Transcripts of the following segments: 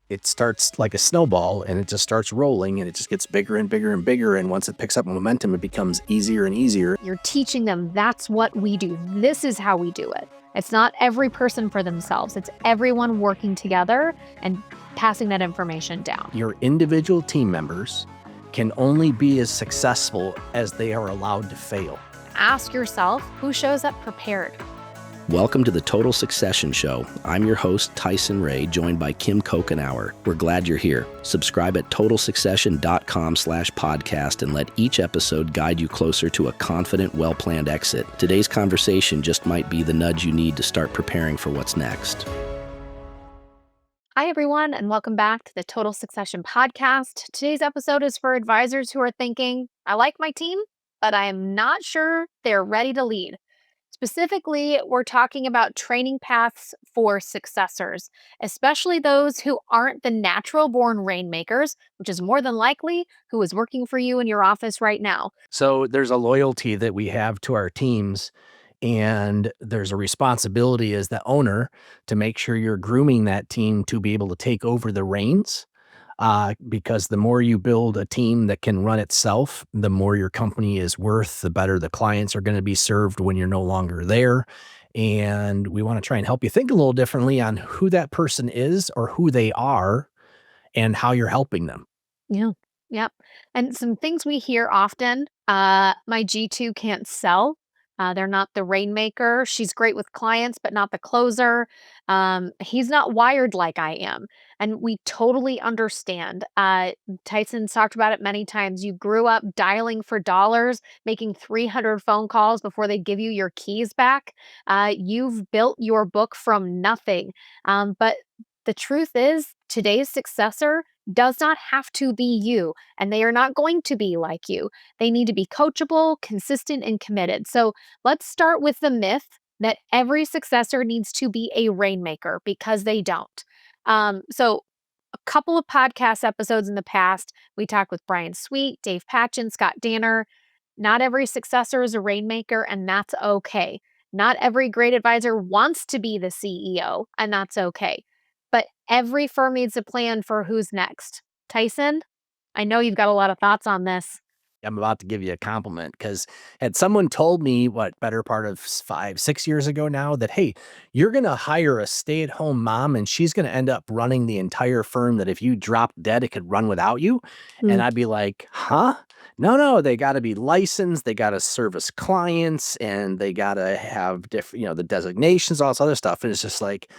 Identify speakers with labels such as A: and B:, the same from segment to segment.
A: it starts like a snowball and it just starts rolling and it just gets bigger and bigger and bigger. And once it picks up momentum, it becomes easier and easier.
B: You're teaching them that's what we do. This is how we do it. It's not every person for themselves. It's everyone working together and passing that information down.
A: Your individual team members can only be as successful as they are allowed to fail.
B: Ask yourself, who shows up prepared?
C: Welcome to the Total Succession Show. I'm your host, Tyson Ray, joined by Kim Cochenour. We're glad you're here. Subscribe at totalsuccession.com/podcast and let each episode guide you closer to a confident, well-planned exit. Today's conversation just might be the nudge you need to start preparing for what's next.
B: Hi, everyone, and welcome back to the Total Succession podcast. Today's episode is for advisors who are thinking, I like my team, but I am not sure they're ready to lead. Specifically, we're talking about training paths for successors, especially those who aren't the natural-born rainmakers, which is more than likely who is working for you in your office right now.
A: So there's a loyalty that we have to our teams, and there's a responsibility as the owner to make sure you're grooming that team to be able to take over the reins. Because the more you build a team that can run itself, the more your company is worth, the better the clients are going to be served when you're no longer there. And we want to try and help you think a little differently on who that person is or who they are and how you're helping them.
B: Yeah. Yep. And some things we hear often, my G2 can't sell. They're not the rainmaker. She's great with clients, but not the closer. He's not wired like I am. And we totally understand. Tyson's talked about it many times. You grew up dialing for dollars, making 300 phone calls before they give you your keys back. You've built your book from nothing. But the truth is, today's successor does not have to be you, and they are not going to be like you. They need to be coachable, consistent, and committed. So let's start with the myth that every successor needs to be a rainmaker, because they don't. So a couple of podcast episodes in the past, we talked with Brian Sweet, Dave Patchen, Scott Danner. Not every successor is a rainmaker, and that's okay. Not every great advisor wants to be the CEO, and that's okay. But every firm needs a plan for who's next. Tyson, I know you've got a lot of thoughts on this.
A: I'm about to give you a compliment because had someone told me better part of 5-6 years ago now that, hey, you're going to hire a stay-at-home mom and she's going to end up running the entire firm that if you dropped dead, it could run without you. And I'd be like, huh? No, they got to be licensed. They got to service clients and they got to have different, the designations, all this other stuff. And it's just like,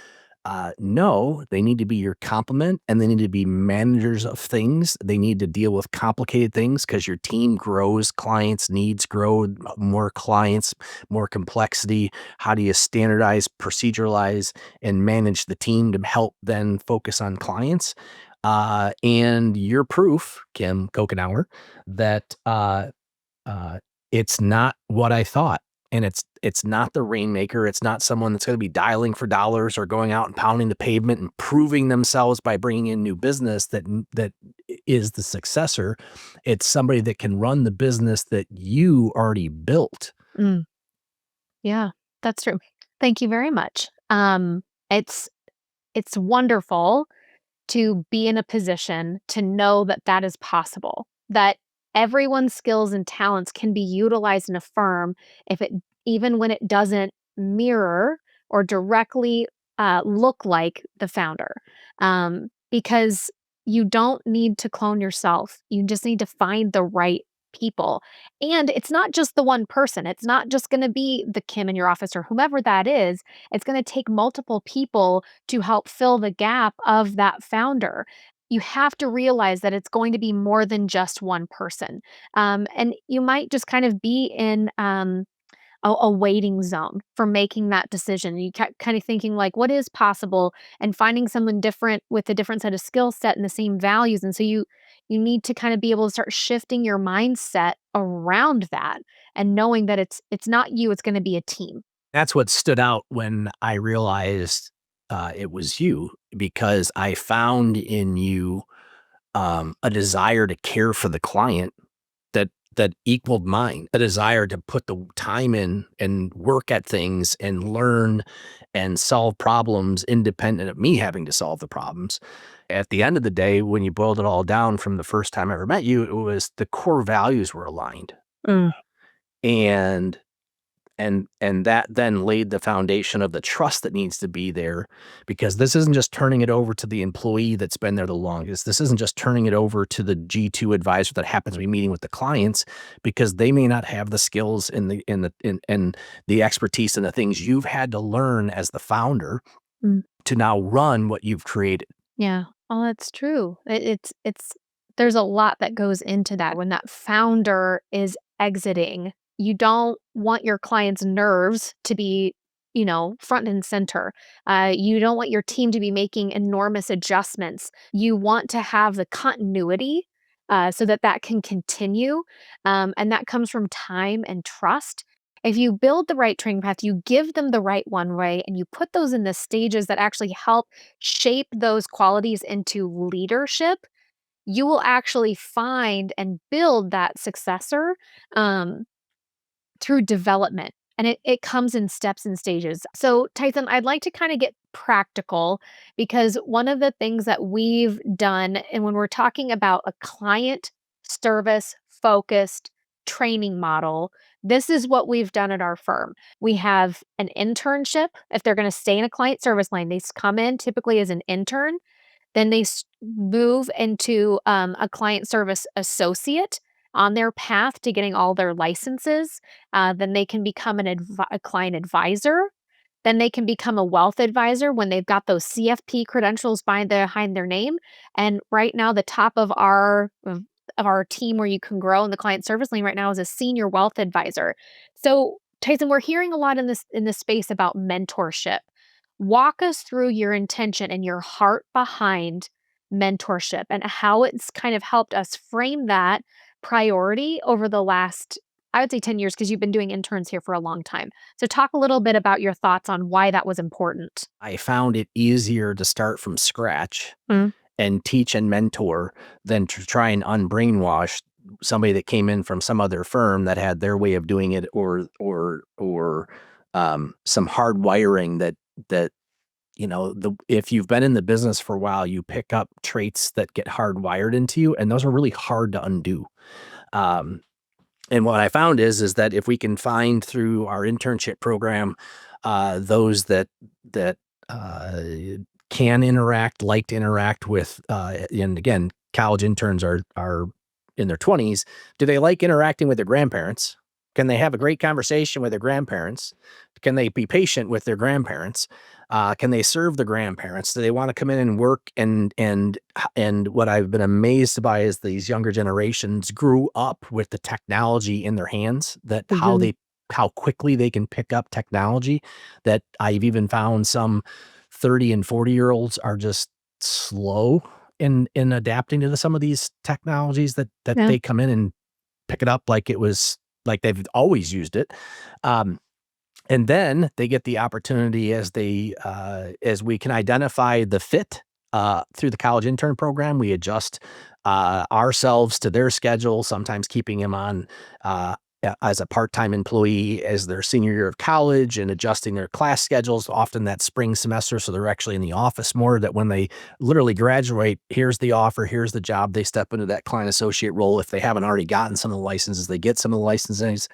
A: no, they need to be your complement and they need to be managers of things. They need to deal with complicated things because your team grows, clients' needs grow, more clients, more complexity. How do you standardize, proceduralize, and manage the team to help then focus on clients? And you're proof, Kim Cochenour, that it's not what I thought. And it's not the rainmaker. It's not someone that's going to be dialing for dollars or going out and pounding the pavement and proving themselves by bringing in new business that is the successor. It's somebody that can run the business that you already built.
B: Yeah, that's true. Thank you very much. It's wonderful to be in a position to know that that is possible, that everyone's skills and talents can be utilized in a firm even when it doesn't mirror or directly look like the founder. Because you don't need to clone yourself. You just need to find the right people. And it's not just the one person. It's not just going to be the Kim in your office or whomever that is. It's going to take multiple people to help fill the gap of that founder. You have to realize that it's going to be more than just one person. And you might just kind of be in a waiting zone for making that decision. You kind of thinking like, what is possible, and finding someone different with a different set of skill set and the same values. And so you need to kind of be able to start shifting your mindset around that and knowing that it's not you, it's going to be a team.
A: That's what stood out when I realized it was you, because I found in you a desire to care for the client that equaled mine, a desire to put the time in and work at things and learn and solve problems independent of me having to solve the problems. at the end of the day, when you boiled it all down from the first time I ever met you, it was the core values were aligned.
B: Mm.
A: And and that then laid the foundation of the trust that needs to be there, because this isn't just turning it over to the employee that's been there the longest. This isn't just turning it over to the G2 advisor that happens to be meeting with the clients, because they may not have the skills and the expertise and the things you've had to learn as the founder
B: Mm.
A: to now run what you've created.
B: Yeah. Oh, that's true. It's there's a lot that goes into that when that founder is exiting. You don't want your client's nerves to be, front and center. You don't want your team to be making enormous adjustments. You want to have the continuity so that that can continue, and that comes from time and trust. If you build the right training path, you give them the right one way, and you put those in the stages that actually help shape those qualities into leadership, you will actually find and build that successor um, through development. And it comes in steps and stages. So, Tyson, I'd like to kind of get practical because one of the things that we've done, and when we're talking about a client service focused training model, this is what we've done at our firm. We have an internship. If they're going to stay in a client service line, they come in typically as an intern, then they move into a client service associate on their path to getting all their licenses. Then they can become a client advisor. Then they can become a wealth advisor when they've got those CFP credentials behind their name. And right now, the top of our team where you can grow in the client service lane right now is a senior wealth advisor. So, Tyson, we're hearing a lot in this space about mentorship. Walk us through your intention and your heart behind mentorship and how it's kind of helped us frame that priority over the last, I would say 10 years, because you've been doing interns here for a long time. So talk a little bit about your thoughts on why that was important.
A: I found it easier to start from scratch
B: Mm.
A: and teach and mentor than to try and unbrainwash somebody that came in from some other firm that had their way of doing it, or some hard wiring that if you've been in the business for a while, you pick up traits that get hardwired into you, and those are really hard to undo. Um, and what I found is that if we can find through our internship program, those that uh, can interact, like to interact with, and again, college interns are in their 20s. Do they like interacting with their grandparents? Can they have a great conversation with their grandparents? Can they be patient with their grandparents? Can they serve the grandparents? Do they want to come in and work? And what I've been amazed by is these younger generations grew up with the technology in their hands. That
B: Mhm.
A: how quickly they can pick up technology. That I've even found some 30 and 40-year-olds are just slow in adapting to some of these technologies that
B: Yeah.
A: they come in and pick it up like it was like they've always used it. Um, and then they get the opportunity as we can identify the fit through the college intern program. We adjust ourselves to their schedule, sometimes keeping them on as a part-time employee as their senior year of college and adjusting their class schedules, often that spring semester. So they're actually in the office more, that when they literally graduate, here's the offer, here's the job, they step into that client associate role. If they haven't already gotten some of the licenses, they get some of the licenses.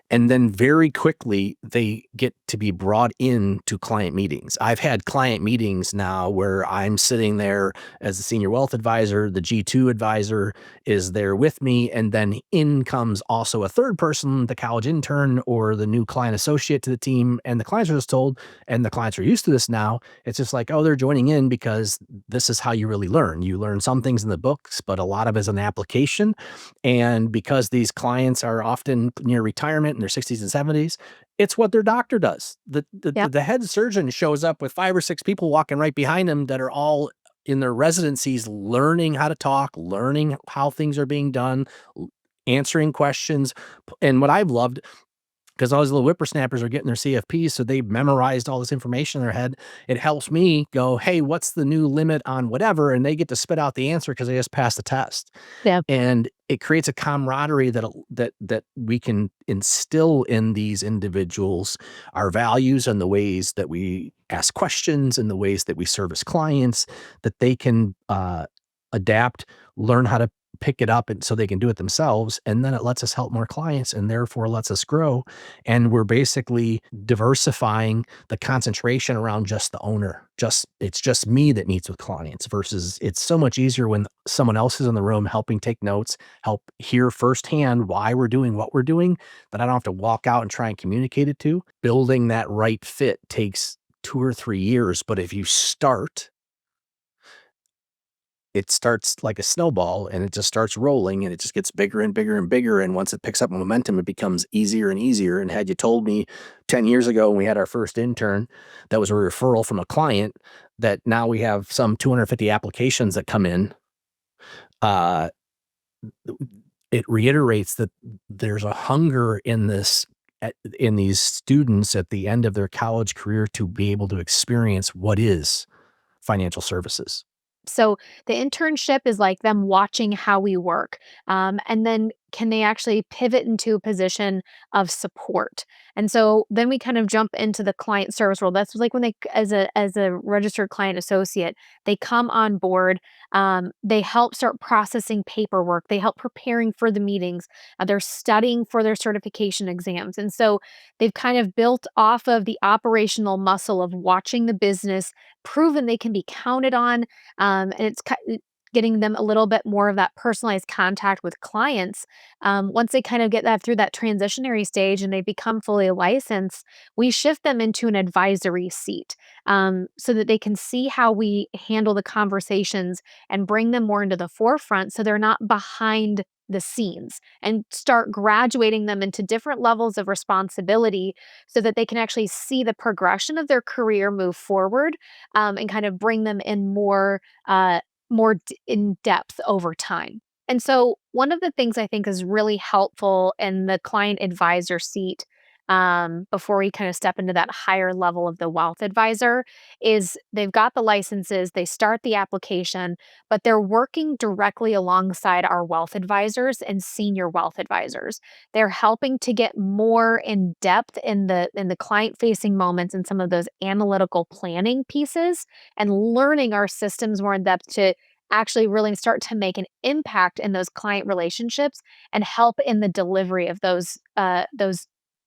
A: And then very quickly, they get to be brought into client meetings. I've had client meetings now where I'm sitting there as the senior wealth advisor, the G2 advisor is there with me, and then in comes also a third person, the college intern or the new client associate to the team, and the clients are just told, and the clients are used to this now, it's just like, oh, they're joining in because this is how you really learn. You learn some things in the books, but a lot of it is an application. And because these clients are often near retirement in their 60s and 70s, it's what their doctor does.
B: Yep.
A: The head surgeon shows up with 5 or 6 people walking right behind him that are all in their residencies, learning how to talk, learning how things are being done, answering questions. And what I've loved, because all these little whippersnappers are getting their CFPs, so they've memorized all this information in their head. It helps me go, hey, what's the new limit on whatever? And they get to spit out the answer because they just passed the test.
B: Yeah.
A: And it creates a camaraderie that we can instill in these individuals, our values and the ways that we ask questions and the ways that we service clients, that they can adapt, learn how to pick it up, and so they can do it themselves. And then it lets us help more clients and therefore lets us grow. And we're basically diversifying the concentration around just the owner. It's just me that meets with clients versus it's so much easier when someone else is in the room helping take notes, help hear firsthand why we're doing what we're doing, that I don't have to walk out and try and communicate it to. Building that right fit takes 2 or 3 years, but if you start, it starts like a snowball and it just starts rolling and it just gets bigger and bigger and bigger. And once it picks up momentum, it becomes easier and easier. And had you told me 10 years ago when we had our first intern, that was a referral from a client, that now we have some 250 applications that come in, it reiterates that there's a hunger in in these students at the end of their college career to be able to experience what is financial services.
B: So the internship is like them watching how we work. And then can they actually pivot into a position of support? And so then we kind of jump into the client service role. That's like when they, as a registered client associate, they come on board. They help start processing paperwork. They help preparing for the meetings. They're studying for their certification exams. And so they've kind of built off of the operational muscle of watching the business, proven they can be counted on, and it's getting them a little bit more of that personalized contact with clients. Once they kind of get that through that transitionary stage and they become fully licensed, we shift them into an advisory seat, so that they can see how we handle the conversations and bring them more into the forefront so they're not behind the scenes, and start graduating them into different levels of responsibility so that they can actually see the progression of their career move forward, and kind of bring them in more in depth over time. And so, one of the things I think is really helpful in the client advisor seat, before we kind of step into that higher level of the wealth advisor, is they've got the licenses, they start the application, but they're working directly alongside our wealth advisors and senior wealth advisors. They're helping to get more in depth in the client facing moments and some of those analytical planning pieces, and learning our systems more in depth to actually really start to make an impact in those client relationships and help in the delivery of those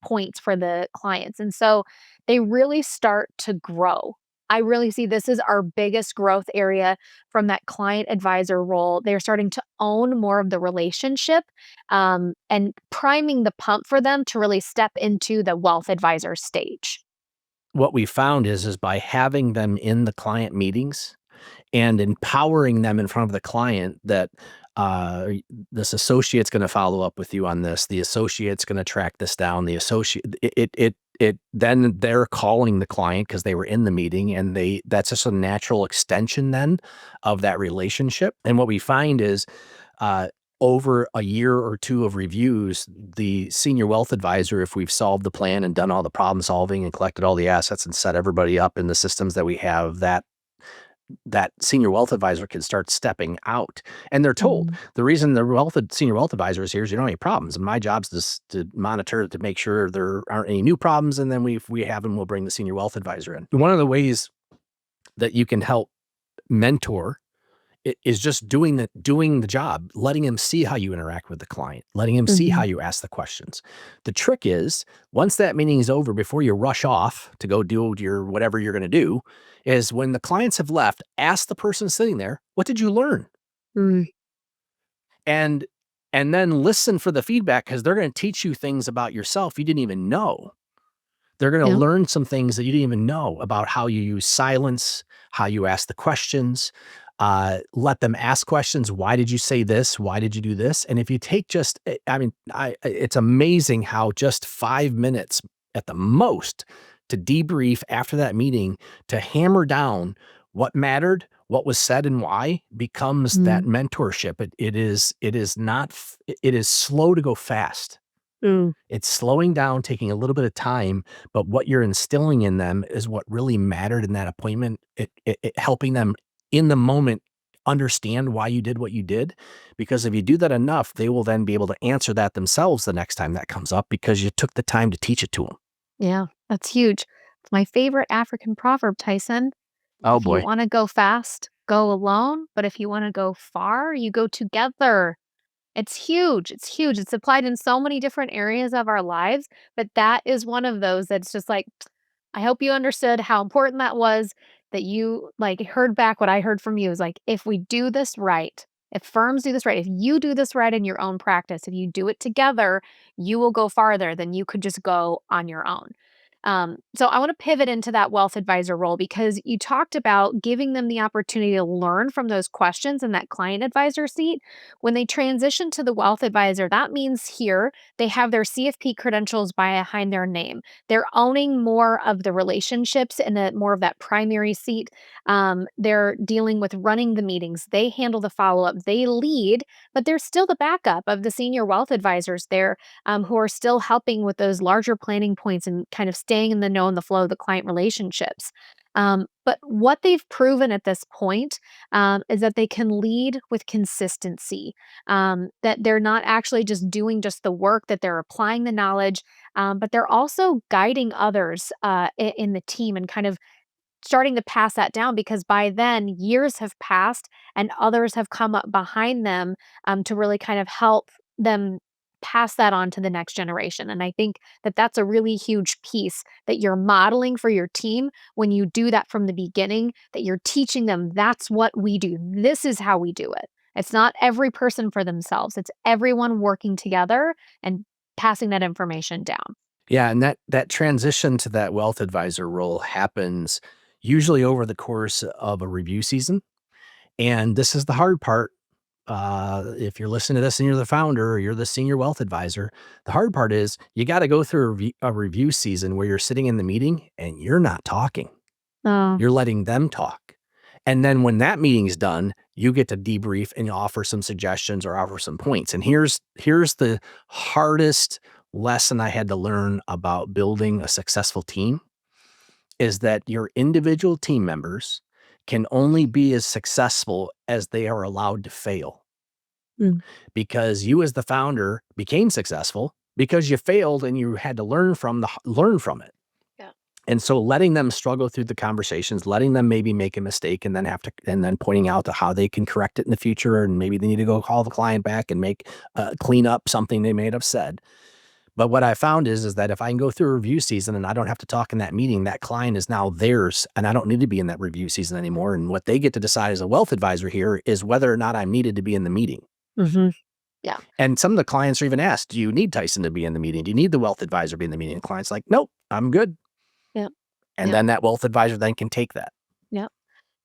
B: points for the clients. And so they really start to grow. I really see this is our biggest growth area from that client advisor role. They're starting to own more of the relationship, and priming the pump for them to really step into the wealth advisor stage.
A: What we found is by having them in the client meetings and empowering them in front of the client that this associate's going to follow up with you on this. The associate's going to track this down. The associate, then they're calling the client because they were in the meeting, and that's just a natural extension then of that relationship. And what we find is, over a year or two of reviews, the senior wealth advisor, if we've solved the plan and done all the problem solving and collected all the assets and set everybody up in the systems that we have, that senior wealth advisor can start stepping out. And they're told
B: Mhm.
A: the reason senior wealth advisor is here is you don't have any problems. And my job's to monitor to make sure there aren't any new problems. And then if we have them, we'll bring the senior wealth advisor in. One of the ways that you can help mentor is just doing the job, letting him see how you interact with the client, letting him see how
B: Mhm.
A: you ask the questions. The trick is, once that meeting is over, before you rush off to go do your whatever you're going to do, is when the clients have left, ask the person sitting there, what did you learn?
B: Mm.
A: And and then listen for the feedback, because they're going to teach you things about yourself you didn't even know. They're going to
B: Yep.
A: learn some things that you didn't even know about how you use silence, how you ask the questions. Let them ask questions. Why did you say this? Why did you do this? And if you take it's amazing how just 5 minutes at the most to debrief after that meeting, to hammer down what mattered, what was said, and why, becomes that
B: Mm.
A: mentorship. It is slow to go fast.
B: Mm.
A: It's slowing down, taking a little bit of time, but what you're instilling in them is what really mattered in that appointment. It helping them in the moment understand why you did what you did. Because if you do that enough, they will then be able to answer that themselves the next time that comes up because you took the time to teach it to them.
B: Yeah, that's huge. It's my favorite African proverb, Tyson.
A: Oh
B: If you
A: boy.
B: want to go fast, go alone. But if you want to go far, you go together. It's huge. It's huge. It's applied in so many different areas of our lives, but that is one of those that's just like, I hope you understood how important that was, that you like heard back what I heard from you is like, if we do this right, if firms do this right, if you do this right in your own practice, if you do it together, you will go farther than you could just go on your own. So I want to pivot into that wealth advisor role because you talked about giving them the opportunity to learn from those questions in that client advisor seat. When they transition to the wealth advisor, that means here they have their CFP credentials behind their name. They're owning more of the relationships and more of that primary seat. They're dealing with running the meetings. They handle the follow up. They lead, but they're still the backup of the senior wealth advisors there who are still helping with those larger planning points and kind of staying in the know and the flow of the client relationships. But what they've proven at this point is that they can lead with consistency, that they're not actually just doing just the work, that they're applying the knowledge, but they're also guiding others in the team and kind of starting to pass that down because by then years have passed and others have come up behind them to really kind of help them pass that on to the next generation. And I think that that's a really huge piece that you're modeling for your team when you do that from the beginning, that you're teaching them that's what we do. This is how we do it. It's not every person for themselves, it's everyone working together and passing that information down.
A: Yeah, and that transition to that wealth advisor role happens usually over the course of a review season. And this is the hard part. If you're listening to this and you're the founder or you're the senior wealth advisor, the hard part is you got to go through a review season where you're sitting in the meeting and you're not talking.
B: Oh,
A: You're letting them talk. And then when that meeting's done, you get to debrief and offer some suggestions or offer some points. And here's the hardest lesson I had to learn about building a successful team is that your individual team members can only be as successful as they are allowed to fail.
B: mm,
A: Because you as the founder became successful because you failed and you had to learn from it.
B: yeah.
A: And so letting them struggle through the conversations, letting them maybe make a mistake and then pointing out to how they can correct it in the future. And maybe they need to go call the client back and clean up something they may have said. But what I found is that if I can go through a review season and I don't have to talk in that meeting, that client is now theirs and I don't need to be in that review season anymore. And what they get to decide as a wealth advisor here is whether or not I'm needed to be in the meeting.
B: Hmm. Yeah.
A: And some of the clients are even asked, do you need Tyson to be in the meeting? Do you need the wealth advisor to be in the meeting? And the client's like, nope, I'm good.
B: Yeah.
A: And
B: Yeah.
A: then that wealth advisor then can take that.
B: Yeah.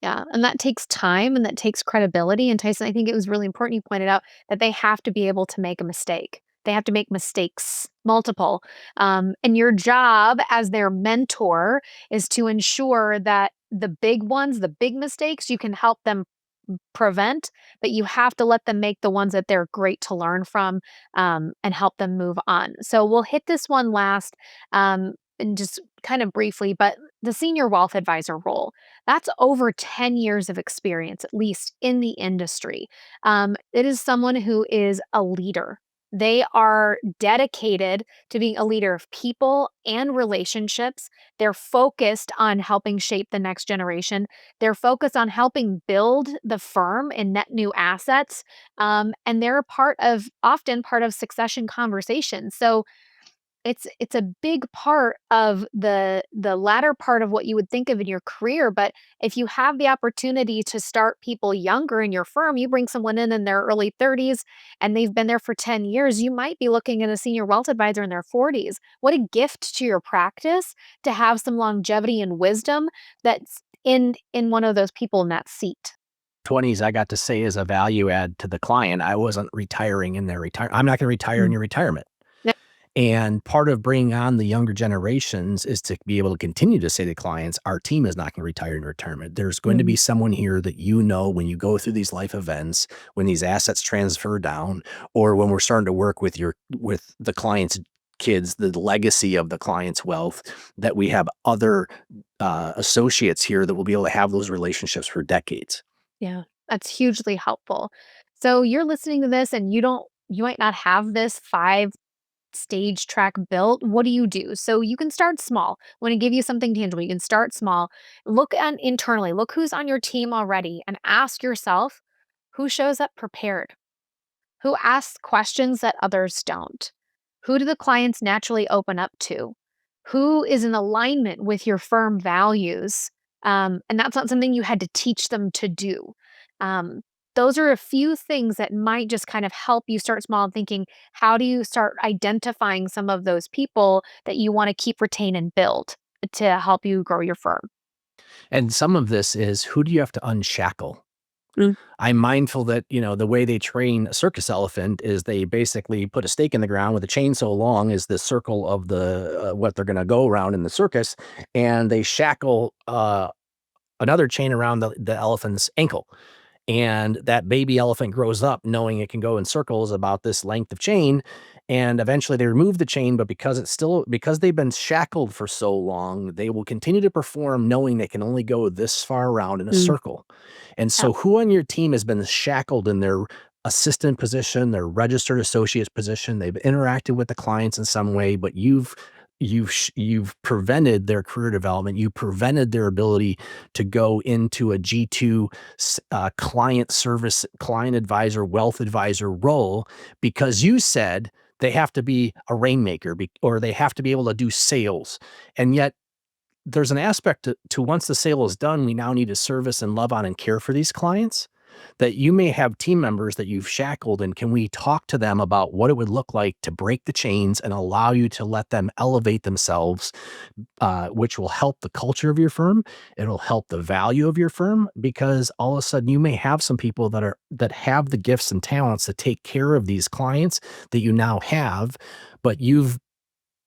B: Yeah, and that takes time and that takes credibility, and Tyson, I think it was really important you pointed out that they have to be able to make a mistake. They have to make mistakes, multiple, and your job as their mentor is to ensure that the big ones, the big mistakes, you can help them prevent, but you have to let them make the ones that they're great to learn from, and help them move on. So we'll hit this one last, and just kind of briefly, but the senior wealth advisor role, that's over 10 years of experience, at least in the industry. It is someone who is a leader. They are dedicated to being a leader of people and relationships. They're focused on helping shape the next generation. They're focused on helping build the firm and net new assets. And they're often part of succession conversations. So it's a big part of the latter part of what you would think of in your career, but if you have the opportunity to start people younger in your firm, you bring someone in their early 30s and they've been there for 10 years, you might be looking at a senior wealth advisor in their 40s. What a gift to your practice to have some longevity and wisdom that's in one of those people in that seat.
A: 20s, I got to say as a value add to the client, I wasn't retiring in their retirement. I'm not going to retire in
B: Mm.
A: your retirement.
B: Yep.
A: And part of bringing on the younger generations is to be able to continue to say to clients, our team is not going to retire in retirement. There's going to
B: Mhm.
A: be someone here that when you go through these life events, when these assets transfer down, or when we're starting to work with the client's kids, the legacy of the client's wealth, that we have other associates here that will be able to have those relationships for decades.
B: Yeah. That's hugely helpful. So you're listening to this and you might not have this 5 stage track built. What do you do? So you can start small. When I give you something tangible, you can start small. Look at internally, look who's on your team already and ask yourself who shows up prepared, who asks questions that others don't, who do the clients naturally open up to, who is in alignment with your firm values. And that's not something you had to teach them to do. Um, those are a few things that might just kind of help you start small and thinking, how do you start identifying some of those people that you want to keep, retain, and build to help you grow your firm?
A: And some of this is, who do you have to unshackle?
B: Mm.
A: I'm mindful that, the way they train a circus elephant is they basically put a stake in the ground with a chain so long as the circle of what they're going to go around in the circus, and they shackle another chain around the elephant's ankle. And that baby elephant grows up knowing it can go in circles about this length of chain. And eventually they remove the chain, but because they've been shackled for so long, they will continue to perform knowing they can only go this far around in a
B: Mm.
A: circle. And
B: Yep.
A: so who on your team has been shackled in their assistant position, their registered associate's position? They've interacted with the clients in some way, but you've prevented their career development. You prevented their ability to go into a G2 client service, client advisor, wealth advisor role, because you said they have to be a rainmaker or they have to be able to do sales. And yet there's an aspect to once the sale is done, we now need to service and love on and care for these clients, that you may have team members that you've shackled. And can we talk to them about what it would look like to break the chains and allow you to let them elevate themselves, which will help the culture of your firm. It'll help the value of your firm, because all of a sudden you may have some people that have the gifts and talents to take care of these clients that you now have, but you've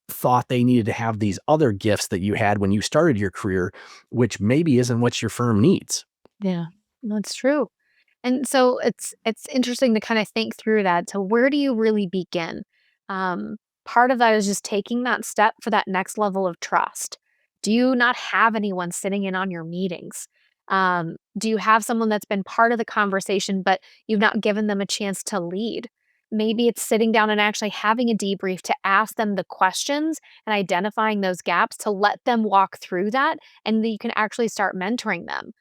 A: thought they needed to have these other gifts that you had when you started your career, which maybe isn't what your firm needs.
B: Yeah, that's true. And so it's interesting to kind of think through that. So where do you really begin? Um, Part of that is just taking that step for that next level of trust. Do you not have anyone sitting in on your meetings? Do you have someone that's been part of the conversation, but you've not given them a chance to lead? Maybe it's sitting down and actually having a debrief to ask them the questions and identifying those gaps to let them walk through that, and that you can actually start mentoring them.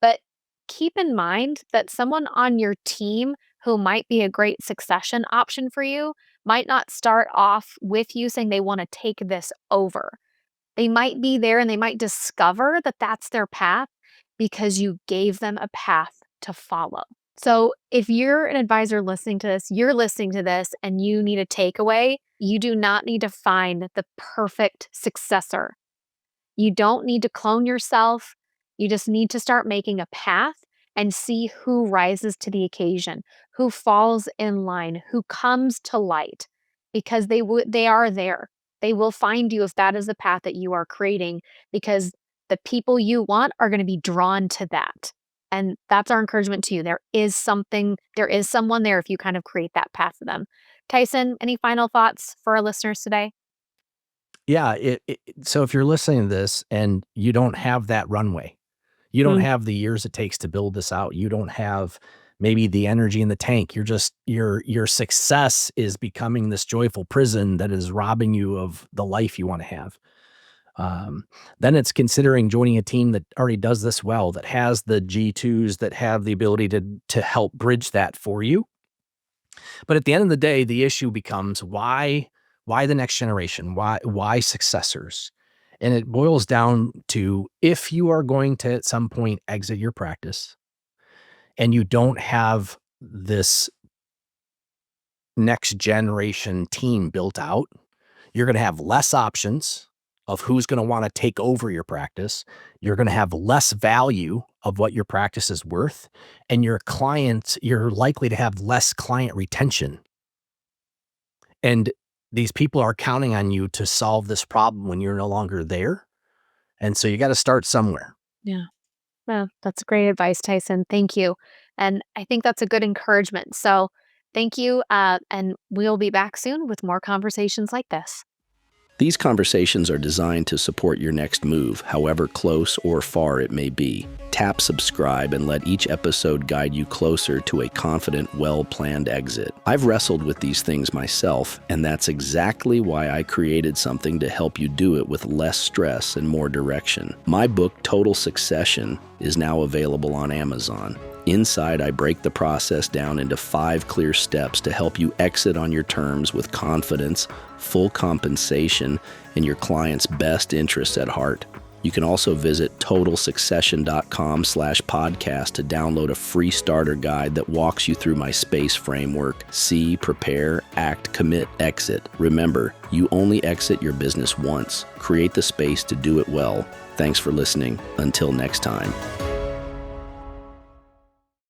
B: But keep in mind that someone on your team who might be a great succession option for you might not start off with you saying they want to take this over. They might be there and they might discover that that's their path because you gave them a path to follow. So, if you're an advisor listening to this, you're listening to this and you need a takeaway, you do not need to find the perfect successor. You don't need to clone yourself. You just need to start making a path and see who rises to the occasion, who falls in line, who comes to light, because they are there. They will find you if that is the path that you are creating, because the people you want are going to be drawn to that. And that's our encouragement to you. There is someone there if you kind of create that path for them. Tyson, any final thoughts for our listeners today?
A: Yeah. So if you're listening to this and you don't have that runway, you don't
B: Mm.
A: have the years it takes to build this out. You don't have maybe the energy in the tank. Your success is becoming this joyful prison that is robbing you of the life you want to have. Um, then it's considering joining a team that already does this well, that has the G2s, that have the ability to help bridge that for you. But at the end of the day, the issue becomes, why the next generation? Why successors? And it boils down to, if you are going to at some point exit your practice and you don't have this next generation team built out, you're going to have less options of who's going to want to take over your practice. You're going to have less value of what your practice is worth. And you're likely to have less client retention. And these people are counting on you to solve this problem when you're no longer there. And so you got to start somewhere.
B: Yeah. Well, that's great advice, Tyson. Thank you. And I think that's a good encouragement. So thank you. And we'll be back soon with more conversations like this.
C: These conversations are designed to support your next move, however close or far it may be. Tap subscribe and let each episode guide you closer to a confident, well-planned exit. I've wrestled with these things myself, and that's exactly why I created something to help you do it with less stress and more direction. My book, Total Succession, is now available on Amazon. Inside, I break the process down into 5 clear steps to help you exit on your terms with confidence, full compensation, and your client's best interests at heart. You can also visit totalsuccession.com/podcast to download a free starter guide that walks you through my SPACE framework: see, prepare, act, commit, exit. Remember, you only exit your business once. Create the space to do it well. Thanks for listening. Until next time.